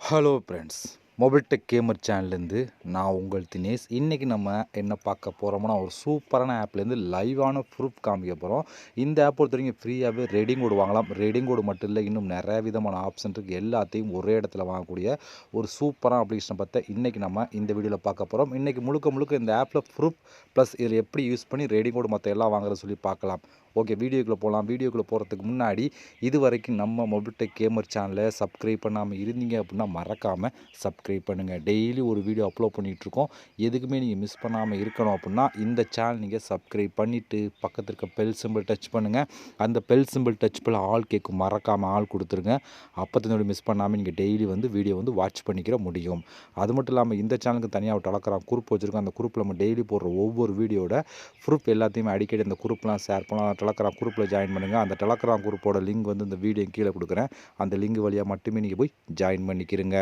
Hello friends, mobile tech gamer சேனல்லேருந்து நான் உங்கள் தினேஷ். இன்றைக்கி நம்ம என்ன பார்க்க போகிறோம்னா, ஒரு சூப்பரான ஆப்லேருந்து லைவான ப்ரூஃப் காமிக்க போகிறோம். இந்த ஆப் பொறுத்த வரைக்கும் ஃப்ரீயாகவே ரெடிங் கோடு வாங்கலாம். ரெடிங் கோடு மட்டும் இல்லை, இன்னும் நிறைய விதமான ஆப்ஷன் இருக்குது. எல்லாத்தையும் ஒரே இடத்துல வாங்கக்கூடிய ஒரு சூப்பரான அப்ளிகேஷனை பற்றி இன்றைக்கி நம்ம இந்த வீடியோவில் பார்க்க போகிறோம். இன்றைக்கி முழுக்க முழுக்க இந்த ஆப்பில் ப்ரூஃப் ப்ளஸ் இதில் எப்படி யூஸ் பண்ணி ரெடிங் கோடு மற்ற எல்லாம் வாங்குறது சொல்லி பார்க்கலாம். ஓகே, வீடியோக்குள்ளே போகலாம். வீடியோக்குள்ளே போகிறதுக்கு முன்னாடி இது வரைக்கும் நம்ம மொபைல் டெக் கேமர் சேனலை சப்ஸ்கிரைப் பண்ணாமல் இருந்தீங்க அப்படின்னா மறக்காமல் சப்ஸ்கிரைப் பண்ணுங்கள். டெய்லி ஒரு வீடியோ அப்லோட் பண்ணிகிட்ருக்கோம். எதுக்குமே நீங்கள் மிஸ் பண்ணாமல் இருக்கணும் அப்படின்னா இந்த சேனல் நீங்கள் சப்ஸ்கிரைப் பண்ணிவிட்டு பக்கத்தில் இருக்க பெல் சிம்பிள் டச் பண்ணுங்கள். அந்த பெல் சிம்பிள் டச் பண்ண ஆல் கேட்கும், மறக்காமல் ஆள் கொடுத்துருங்க. அப்போத்தினோட மிஸ் பண்ணாமல் நீங்கள் டெய்லி வீடியோ வாட்ச் பண்ணிக்கிற முடியும். அது மட்டும் இல்லாமல் இந்த சேனலுக்கு தனியாக ஒரு டெலகிராம் குரூப் வச்சுருக்கோம். அந்த குரூப்பில் நம்ம டெய்லி போடுற ஒவ்வொரு வீடியோட ப்ரூஃப் எல்லாத்தையுமே அடிக்கடி அந்த குரூப்லாம் ஷேர் பண்ணலாம். டெலகிராம் குரூப்பில் ஜாயின் பண்ணுங்கள். அந்த டெலகிராம் குரூப்போட லிங்க் இந்த வீடியோ கீழே கொடுக்குறேன். அந்த லிங்க் வழியாக மட்டுமே நீங்கள் போய் ஜாயின் பண்ணிக்கிறீங்க.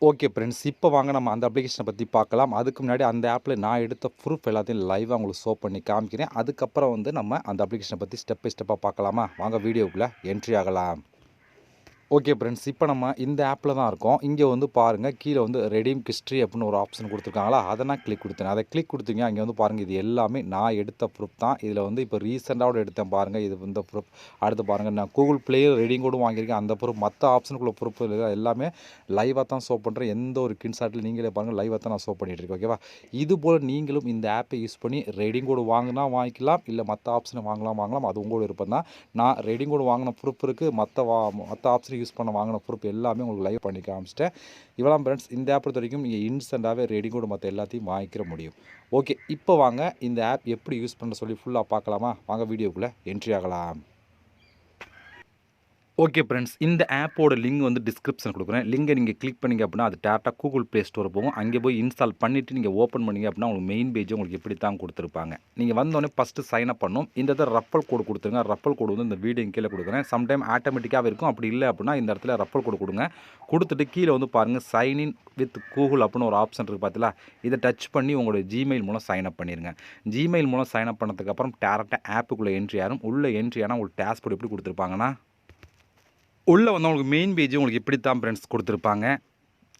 ஓகே ஃப்ரெண்ட்ஸ், இப்போ வாங்க நம்ம அந்த அப்ளிகேஷனை பற்றி பார்க்கலாம். அதுக்கு முன்னாடி அந்த ஆப்பில் நான் எடுத்த ப்ரூஃப் எல்லாத்தையும் லைவாக உங்களுக்கு ஷோ பண்ணி காமிக்கிறேன். அதுக்கப்புறம் நம்ம அந்த அப்ளிகேஷனை பற்றி ஸ்டெப் பை ஸ்டெப்பாக பார்க்கலாமா? வாங்க வீடியோக்குள்ளே என்ட்ரி ஆகலாம். ஓகே ஃப்ரெண்ட்ஸ், இப்போ நம்ம இந்த ஆப்பில் தான் இருக்கோம். இங்கே பாருங்கள், கீழே ரெடீம் ஹிஸ்ட்ரி அப்படின்னு ஒரு ஆப்ஷன் கொடுத்துருக்காங்களா, அதை நான் கிளிக் கொடுத்தேன். அதை கிளிக் கொடுத்தீங்க, இங்கே பாருங்கள், இது எல்லாமே நான் எடுத்த ப்ரூஃப் தான். இதில் இப்போ ரீசெண்டாக எடுத்தேன் பாருங்கள், இது இந்த ப்ரூஃப். அடுத்து பாருங்கள், நான் கூகுள் ப்ளேயர் ரெடிங் கோடும் வாங்கியிருக்கேன். அந்த ப்ரூஃப், மற்ற ஆப்ஷனுக்குள்ள ப்ரூஃப் எல்லாமே லைவாக தான் ஷோ பண்ணுறேன். எந்த ஒரு கின்சாட்டில் நீங்களே பாருங்கள், லைவாக தான் நான் ஷோ பண்ணிகிட்டு இருக்கேன். ஓகேவா? இதுபோல் நீங்களும் இந்த ஆப்பை யூஸ் பண்ணி ரெடிங் கோடு வாங்கினா வாங்கிக்கலாம், இல்லை மற்ற ஆப்ஷனை வாங்கலாம். அது உங்களோட விருப்பம் தான். நான் ரெடிங் கோடு வாங்கின ப்ரூஃப் இருக்குது, மற்ற ஆப்ஷனை யூஸ் பண்ண வாங்கின ப்ரூஃப் எல்லாமே உங்களுக்கு லைவ் பண்ணி காமிச்சிட்டேன். இவ்வளோ ஃப்ரெண்ட்ஸ், இந்த ஆப் பொறுத்த வரைக்கும் நீங்கள் இன்ஸ்டண்ட்டாகவே ரெடி கோடு மற்ற எல்லாத்தையும் வாங்கிக்கிற முடியும். ஓகே, இப்போ வாங்க இந்த ஆப் எப்படி யூஸ் பண்ண சொல்லி ஃபுல்லாக பார்க்கலாமா? வாங்க வீடியோக்குள்ளே என்ட்ரி ஆகலாம். ஓகே ஃப்ரெண்ட்ஸ், இந்த ஆப்போட லிங்க் டிஸ்கிரிப்ஷன் கொடுக்குறேன். லிங்கை நீங்கள் கிளிக் பண்ணிங்க அப்படின்னா அது டேரெக்டாக கூகுள் ப்ளே ஸ்டோர் போகும். அங்கே போய் இன்ஸ்டால் பண்ணிவிட்டு நீங்கள் ஓப்பன் பண்ணிங்க அப்படின்னா உங்களுக்கு மெயின் பேஜ் உங்களுக்கு எப்படி தான் கொடுத்துருப்பாங்க. நீங்கள் வந்தோடனே ஃபஸ்ட்டு சைன் அப் பண்ணணும். இந்த ரஃபல் கோடு கொடுத்துருங்க. ரஃபல் கோடு இந்த வீடியோ கீழே கொடுக்குறேன். சம்டைம் ஆட்டோமேட்டிக்காக இருக்கும். அப்படி இல்லை அப்படின்னா இந்த இடத்துல ரஃபல் கோடு கொடுங்க. கொடுத்துட்டு கீழே பாருங்கள், சைன் இன் வித் கூகுள் அப்படின்னு ஒரு ஆப்ஷன் இருக்குது பார்த்தீங்களா, இதை டச் பண்ணி உங்களோட ஜிமெயில் மூலம் சைன் அப் பண்ணிடுங்க. ஜிமெயில் மூலம் சைன் அப் பண்ணதுக்கப்புறம் டேரெக்டாக ஆப்புக்குள்ளே என்ட்ரி ஆகும். உள்ளே என்ட்ரி ஆனால் உங்களுக்கு டேஷ்போர்ட் எப்படி கொடுத்துருப்பாங்கன்னா, உள்ளே உங்களுக்கு மெயின் பேஜ் உங்களுக்கு இப்படி தான் ஃப்ரெண்ட்ஸ் கொடுத்துருப்பாங்க.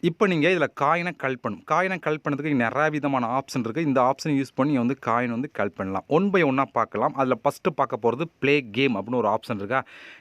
இப்போ நீங்கள் இதில் காயினை கலெக்ட் பண்ணணும். காயினை கலெக்ட் பண்ணுறதுக்கு நிறையா விதமான ஆப்ஷன் இருக்குது. இந்த ஆப்ஷனை யூஸ் பண்ணி காயின் கலெக்ட் பண்ணலாம். ஒன் பை ஒன்னாக பார்க்கலாம். அதில் ஃபஸ்ட்டு பார்க்க போகிறது ப்ளே கேம் அப்படின்னு ஒரு ஆப்ஷன் இருக்கா.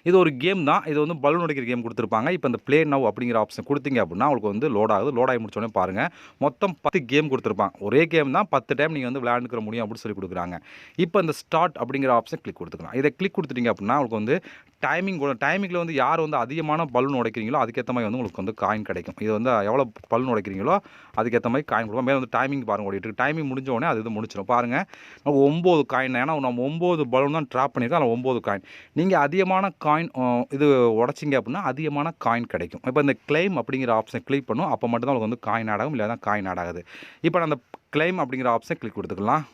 இது ஒரு கேம் தான். இது பலூன் உடைக்கிற கேம் கொடுத்துருப்பாங்க. இப்போ இந்த ப்ளே நவ் அப்படிங்கிற ஆப்ஷன் கொடுத்தீங்க அப்படின்னா உங்களுக்கு லோட் ஆகுது. லோட் ஆகி முடிச்சோடனே பாருங்கள், மொத்தம் 10 கேம் கொடுத்துருப்பாங்க. ஒரே கேம் தான், 10 டைம் நீங்கள் விளையாண்டுக்கிற முடியும் அப்படின்னு சொல்லி கொடுக்குறாங்க. இப்போ இந்த ஸ்டார்ட் அப்படிங்கிற ஆப்ஷன் கிளிக் கொடுத்துக்கலாம். இதை கிளிக் கொடுத்துட்டீங்க அப்படின்னா உங்களுக்கு டைமிங்கில் யார் அதிகமான பலூன் உடைக்கிறீங்களோ அதுக்கேற்ற மாதிரி உங்களுக்கு காயின் கிடைக்கும். இது எவ்வளோ பலூன் உடைக்கிறீங்களோ அதுக்கேற்ற மாதிரி காயின் கொடுப்போம். மேலே டைமிங் பாருங்கள் ஓடிட்டு. டைமிங் முடிஞ்ச உடனே அது முடிச்சிடும். பாருங்கள், நமக்கு 9 காயின். ஏன்னா நம்ம 9 பலூன் தான் ட்ராப் பண்ணியிருக்கோம். அதில் 9 காயின். நீங்கள் அதிகமான காயின் இது உடச்சிங்க அப்படின்னா அதிகமான காயின் கிடைக்கும். இப்போ இந்த கிளைம் அப்படிங்கிற ஆப்ஷனை கிளிக் பண்ணும். அப்போ மட்டும்தான் உங்களுக்கு காயின் ஆடாகும், இல்லை தான் காயின் ஆடாகுது. இப்போ நான் அந்த கிளைம் அப்படிங்கிற ஆப்ஷனை கிளிக் கொடுத்துக்கலாம்.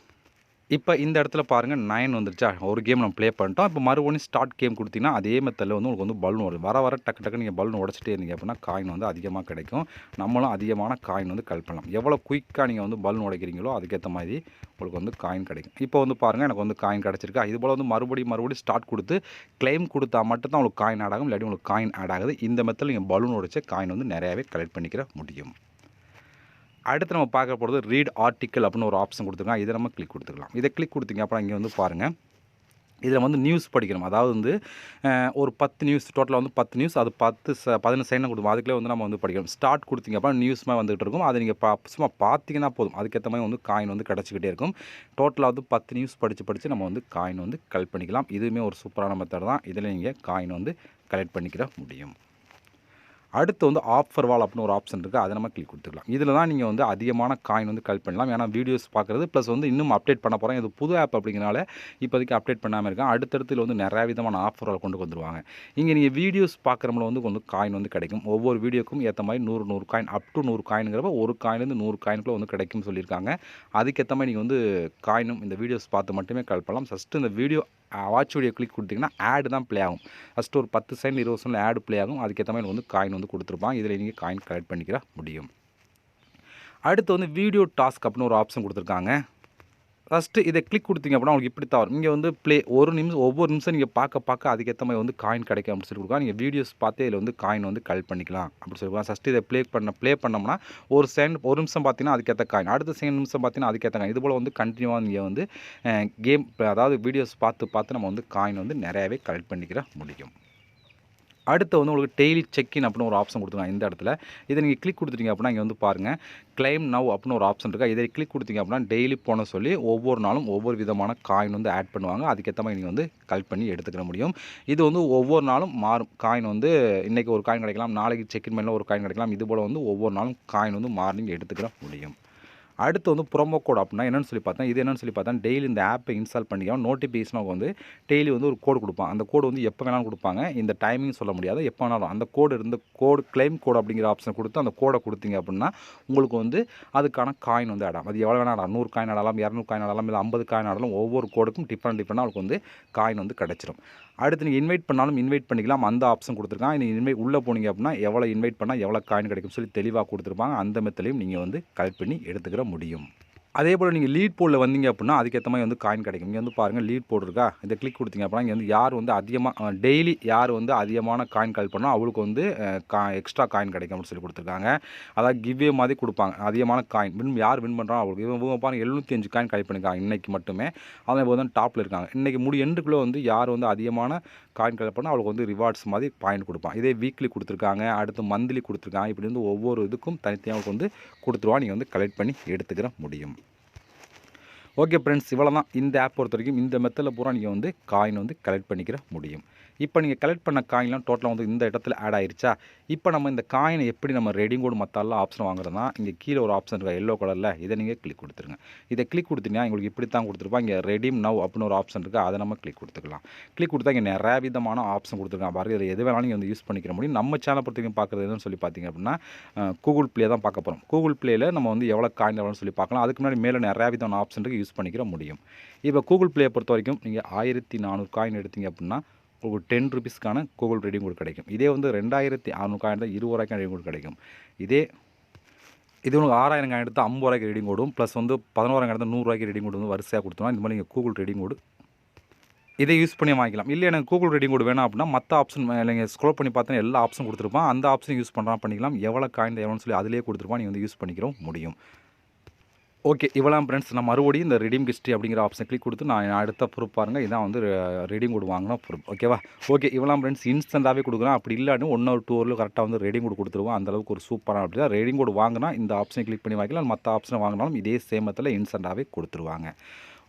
இப்போ இந்த இடத்துல பாருங்கள், 9 வந்துருச்சா. ஒரு கேம் நம்ம ப்ளே பண்ணிட்டோம். இப்போ மறுபடியும் ஸ்டார்ட் கேம் கொடுத்தீங்கன்னா அதே மெத்தடில் உங்களுக்கு பலூன் வரும். வர டக்கு நீங்கள் பலூன் உடச்சிட்டே இருந்தீங்க அப்படின்னா காயின் அதிகமாக கிடைக்கும். நம்மளும் அதிகமான காயின் கலெக்ட் பண்ணலாம். எவ்வளோ குயிக்காக நீங்கள் பலூன் உடைக்கிறீங்களோ அதுக்கேற்ற மாதிரி உங்களுக்கு காயின் கிடைக்கும். இப்போ பாருங்கள், எனக்கு காயின் கிடச்சிருக்கா. இது போல் மறுபடியும் ஸ்டார்ட் கொடுத்து கிளைம் கொடுத்தா மட்டும்தான் உங்களுக்கு காயின் ஆட் ஆகும். இல்லாட்டி உங்களுக்கு காயின் ஆட் ஆகுது. இந்த மெத்தடில் நீங்கள் பலூன் உடைச்ச காயின் நிறையாவே கலெக்ட் பண்ணிக்கிற முடியும். அடுத்து நம்ம பார்க்க போகிறது ரீட் ஆர்டிக்கல் அப்படின்னு ஒரு ஆப்ஷன் கொடுத்துருக்காங்க. இதை நம்ம கிளிக் கொடுத்துக்கலாம். இதை கிளிக் கொடுத்தீங்க அப்புறம் இங்கே பாருங்கள், இதில் நியூஸ் படிக்கணும். அதாவது ஒரு 10 நியூஸ், டோட்டலாக 10 நியூஸ், அது 15 செகண்ட் கொடுக்கும். அதுக்குள்ளே நம்ம படிக்கணும். ஸ்டார்ட் கொடுத்தீங்க அப்புறம் நியூஸ் மாதிரி வந்துகிட்டு இருக்கும். அதை நீங்கள் சும்மா பார்த்தீங்கன்னா போதும். அதுக்கேற்ற மாதிரி காயின் கிடச்சிக்கிட்டே இருக்கும். டோட்டலாக 10 நியூஸ் படித்து நம்ம காயின் கலெக்ட் பண்ணிக்கலாம். இதுவுமே ஒரு சூப்பரான மெத்தட் தான். இதில் நீங்கள் காயின் கலெக்ட் பண்ணிக்கிற முடியும். அடுத்து ஆஃபர் வால் அப்படின்னு ஒரு ஆப்ஷன் இருக்குது. அதை நம்ம கிளிக் கொடுத்துக்கலாம். இதில் தான் நீங்கள் அதிகமான காயின் கலெக்ட் பண்ணலாம். ஏன்னா வீடியோஸ் பார்க்குறது ப்ளஸ் இன்னும் அப்டேட் பண்ண போகிறேன். இது புது ஆப் அப்படிங்கிறனால இப்போதைக்கு அப்டேட் பண்ணாமல் இருக்கேன். அடுத்தடுத்து நிறையா விதமான ஆஃபர் வால் கொண்டு வந்துருவாங்க. இங்கே நீங்கள் வீடியோஸ் பார்க்குறவங்கள கொஞ்சம் காயின் கிடைக்கும். ஒவ்வொரு வீடியோக்கும் ஏற்ற மாதிரி 100 காயின், அப் டு 100 காயின்ங்கிறப்ப ஒரு காயின்லேருந்து 100 காயினுக்குள்ளே கிடைக்கும்னு சொல்லியிருக்காங்க. அதுக்கேற்ற மாதிரி நீங்கள் காயினும் இந்த வீடியோஸ் பார்த்து மட்டுமே கலெக்ட் பண்ணலாம். ஃபஸ்ட்டு இந்த வீடியோ வாட்ச் வீடியோ கிளிக் கொடுத்தீங்கன்னா ஆடு தான் ப்ளே ஆகும். ஃபஸ்ட்டு ஒரு 10 செகண்ட் 20 செகண்ட் ஆடு ப்ளே ஆகும். அதுக்கேற்ற மாதிரி காயின் கொடுத்துருப்பாங்க. இதில் நீங்கள் காயின் கலெக்ட் பண்ணிக்கிற முடியும். அடுத்து வீடியோ டாஸ்க் அப்படின்னு ஒரு ஆப்ஷன் கொடுத்துருக்காங்க. ஃபஸ்ட்டு இதை கிளிக் கொடுத்தீங்க அப்படின்னா உங்களுக்கு இப்படி தான் வரும். இங்கே வந்து ஒரு நிமிஷம் ஒவ்வொரு நிமிஷம் நீங்கள் பார்க்க அதுக்கேற்ற மாதிரி வந்து காயின் கிடைக்கும் அப்படின்னு சொல்லி கொடுக்கலாம். நீங்கள் வீடியோஸ் பார்த்தே இதில் வந்து காயின் வந்து கலெக்ட் பண்ணிக்கலாம் அப்படின்னு சொல்லி கொடுக்கலாம். ஃபஸ்ட்டு இதை ப்ளே பண்ணோம்னா ஒரு நிமிஷம் பார்த்தீங்கன்னா அதுக்கேற்ற காயின், அடுத்த செகண்ட் நிமிஷம் பார்த்தீங்கன்னா அதுக்கேற்ற காயின், இதுபோல் வந்து கண்டினியூவாக நீங்கள் வந்து கேம் அதாவது வீடியோஸ் பார்த்து நம்ம வந்து காயின் வந்து நிறையாவே கலெக்ட் பண்ணிக்கிற முடியும். அடுத்து வந்து உங்களுக்கு டெய்லி செக்இன் அப்படின்னு ஒரு ஆப்ஷன் கொடுத்துருக்காங்க இந்த இடத்துல. இதை நீங்கள் கிளிக் கொடுத்துட்டீங்க அப்படின்னா இங்கே வந்து பாருங்கள் கிளைம் நவ் அப்படின்னு ஒரு ஆப்ஷன் இருக்கா. இதை கிளிக் கொடுத்தீங்க அப்படின்னா டெய்லி போன சொல்லி ஒவ்வொரு நாளும் ஒவ்வொரு விதமான காயின் வந்து ஆட் பண்ணுவாங்க. அதுக்கேற்ற மாதிரி நீங்கள் வந்து கலெக்ட் பண்ணி எடுத்துக்கிற முடியும். இது வந்து ஒவ்வொரு நாளும் மாறும். காயின் வந்து இன்றைக்கி ஒரு காயின் கிடைக்கலாம், நாளைக்கு செக்இன் பண்ணல ஒரு காயின் கிடைக்கலாம். இது போல் வந்து ஒவ்வொரு நாளும் காயின் வந்து மார்னிங் எடுத்துக்கிற முடியும். அடுத்து வந்து ப்ரோமோ கோட் அப்படின்னா என்னென்னு சொல்லி பார்த்தா, இது என்னென்னு சொல்லி பார்த்தா டெய்லி இந்த ஆப்பை இன்ஸ்டால் பண்ணிக்கலாம். நோட்டிஃபிகேஷனாக வந்து டெய்லி வந்து ஒரு கோடு கொடுப்பாங்க. அந்த கோடு வந்து எப்போ வேணாலும் கொடுப்பாங்க. இந்த டைமிங் சொல்ல முடியாது, எப்போ வேணாலும் அந்த கோடு கிளைம் கோட் அப்படிங்கிற ஆப்ஷன் கொடுத்து அந்த கோடை கொடுத்தீங்க அப்படின்னா உங்களுக்கு வந்து அதுக்கான காயின் வந்து ஆடாம். அது எவ்வளோ வேணால் ஆடலாம். 100 காயின் ஆடலாம், 200 காயின் ஆடலாம், இல்லை 50 காயின் ஆடலாம். ஒவ்வொரு கோடுக்கும் டிஃப்ரெண்டாக உங்களுக்கு வந்து காயின் வந்து கிடச்சிரும். அடுத்து நீங்கள் இன்வைட் பண்ணாலும் இன்வைட் பண்ணிக்கலாம். அந்த ஆப்ஷன் கொடுத்துருக்காங்க. நீங்கள் உள்ளே போனீங்க அப்படின்னா எவ்வளோ இன்வைட் பண்ணால் எவ்வளோ காயின் கிடைக்கும் சொல்லி தெளிவாக கொடுத்துருப்பாங்க. அந்த மெத்தலையும் நீங்கள் வந்து கலெக்ட் பண்ணி எடுத்துக்கிற முடியும். அதே போல் நீங்கள் லீட் போர்டில் வந்தீங்க அப்படின்னா அதுக்கேற்ற மாதிரி வந்து காயின் கிடைக்கும். இங்கே வந்து பாருங்கள் லீட் போர்டு இருக்கா, இதை கிளிக் கொடுத்தீங்க அப்படின்னா இங்கே வந்து யார் வந்து அதிகமாக டெய்லி யார் வந்து அதிகமான காயின் கலெக்ட் பண்ணால் அவங்களுக்கு வந்து எக்ஸ்ட்ரா காயின் கிடைக்கும் அப்படின்னு சொல்லி கொடுத்துருக்காங்க. அதாவது கிவ்வே மாதிரி கொடுப்பாங்க. அதிகமான காயின் யார் வின் பண்ணுறாங்க அவங்களுக்கு. இவங்க பாருங்கள் 705 காயின் கலெக்ட் பண்ணியிருக்காங்க இன்றைக்கி மட்டுமே. அதே போல் தான் டாப்பில் இருக்காங்க. இன்றைக்கி எண்டுக்குள்ளே வந்து யார் வந்து அதிகமான காயின் கலெக்ட் பண்ணால் அவங்களுக்கு வந்து ரிவார்ட்ஸ் மாதிரி பாயிண்ட் கொடுப்பாங்க. இதே வீக்லி கொடுத்துருக்காங்க, அடுத்து மந்த்லி கொடுத்துருக்காங்க. இப்படி வந்து ஒவ்வொரு இதுக்கும் தனித்தனியாக வந்து கொடுத்துருவா. நீங்கள் வந்து கலெக்ட் பண்ணி எடுத்துக்கிற முடியும். ஓகே ஃப்ரெண்ட்ஸ், இவ்வளோ தான் இந்த ஆப் பொறுத்த வரைக்கும். இந்த மெத்தடில் பூரா நீங்கள் வந்து காயின் வந்து கலெக்ட் பண்ணிக்கிற முடியும். இப்போ நீங்கள் கலெக்ட் பண்ண காயின்லாம் டோட்டலாக வந்து இந்த இடத்துல ஆட் ஆயிருச்சா. இப்போ நம்ம இந்த காயினை எப்படி நம்ம ரெடீம் கோட் மற்ற ஆப்ஷன் வாங்குறதுனா, இங்கே கீழே ஒரு ஆப்ஷன் இருக்கா எல்லோ கலரில், இதை நீங்கள் கிளிக் கொடுத்துருங்க. இதை கிளிக் கொடுத்தீங்கன்னா உங்களுக்கு இப்படி தான் கொடுத்துருப்பா. இங்கே ரெடீம் நவ் அப்படின்னு ஒரு ஆப்ஷன் இருக்குது, அதை நம்ம கிளிக் கொடுத்துக்கலாம். கிளிக் கொடுத்தா இங்கே நிறைய விதமான ஆப்ஷன் கொடுத்துருக்காங்க பாருங்கள். இதில் எது வேணாலும் நீங்கள் வந்து யூஸ் பண்ணிக்கிற முடியும். நம்ம சேனல் பொறுத்த வரைக்கும் பார்க்குறது எதுன்னு சொல்லி பார்த்தீங்க அப்படின்னா கூகுள் ப்ளே தான் பார்க்க போகிறோம். கூகுள் ப்ளேயில் நம்ம வந்து எவ்வளோ காயின் எவ்வளோன்னு சொல்லி பார்க்கலாம். அதுக்கு முன்னாடி மேலே நிறையா விதமான ஆப்ஷன் இருக்குது, யூஸ் பண்ணிக்கிற முடியும். இப்போ கூகுள் ப்ளே பொறுத்த வரைக்கும் நீங்கள் 1400 காயின் எடுத்தீங்க அப்படின்னா ஒரு 10 ருபீஸ்க்கான கூகுள் ரெடீம் கோட் கிடைக்கும். இதே வந்து 2600 காயின் தான் 20 ரூபாய்க்கு ரெடீம் கோட் கிடைக்கும். இது உங்களுக்கு 6000 காயின் எடுத்தால் 50 ரூபாய்க்கு ரெடீம் கோடும், ப்ளஸ் வந்து 11,000 எடுத்தால் 100 ரூபாய்க்கு ரெடீம் கோடு வந்து வரிசையாக கொடுத்தோம்னா இந்த மாதிரி நீங்கள் கூகுள் ரெடீம் கோடு இதை யூஸ் பண்ணி வாங்கிக்கலாம். இல்லை எனக்கு கூகுள் ரெடீம் கோட் வேணாம் அப்படின்னா மற்ற ஆப்ஷன் நீங்கள் ஸ்க்ரோல் பண்ணி பார்த்தா எல்லா ஆப்ஷன் கொடுத்துருப்பான். அந்த ஆப்ஷன் யூஸ் பண்ணுறா பண்ணிக்கலாம். எவ்வளோ காயின் எவ்வளோன்னு சொல்லி அதிலே கொடுத்துருப்பான். நீங்கள் வந்து யூஸ் பண்ணிக்கிற முடியும். ஓகே, இவ்வளோ ஃப்ரெண்ட்ஸ். நான் மறுபடியும் இந்த ரெடீம் ஹிஸ்ட்ரி அப்படிங்கிற ஆப்ஷன் கிளிக் கொடுத்து நான் அடுத்த ப்ரூஃப் பாருங்கள். இதான் வந்து ரெடீம் கோட் வாங்கினா ப்ரூஃப். ஓகேவா? ஓகே, இவ்வளோ ஃப்ரெண்ட்ஸ். இன்ஸ்டண்ட்டாகவே கொடுக்குறேன். அப்படி இல்லாட்டி 1 or 2 ஹவரில் கரெக்டாக வந்து ரெடீம் கோட் கொடுத்துருவோம். அந்தளவுக்கு ஒரு சூப்பரான அப்படி தான் ரெடீம் கோட் வாங்கினா இந்த ஆப்ஷனை கிளிக் பண்ணி வாங்கிக்கலாம். மற்ற ஆப்ஷனை வாங்கினாலும் இதே சேமத்தில் இன்ஸ்டண்ட்டாகவே கொடுத்துருவாங்க.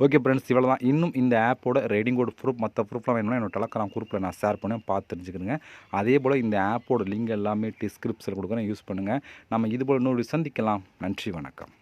ஓகே ஃப்ரெண்ட்ஸ், இவ்வளோ தான். இன்னும் இந்த ஆப்போட ரெடீம் கோட் ப்ரூஃப் மற்ற ப்ரூஃப்லாம் வேணும்னா என்னோட டெலகிராம் குரூப்பில் நான் ஷேர் பண்ணேன், பார்த்து தெரிஞ்சுக்கிறேங்க. அதே போல் இந்த ஆப்போட லிங்க் எல்லாமே டிஸ்கிரிப்ஷனில் கொடுக்குறேன், யூஸ் பண்ணுங்கள். நம்ம இது போல் இன்னொரு சந்திக்கலாம். நன்றி, வணக்கம்.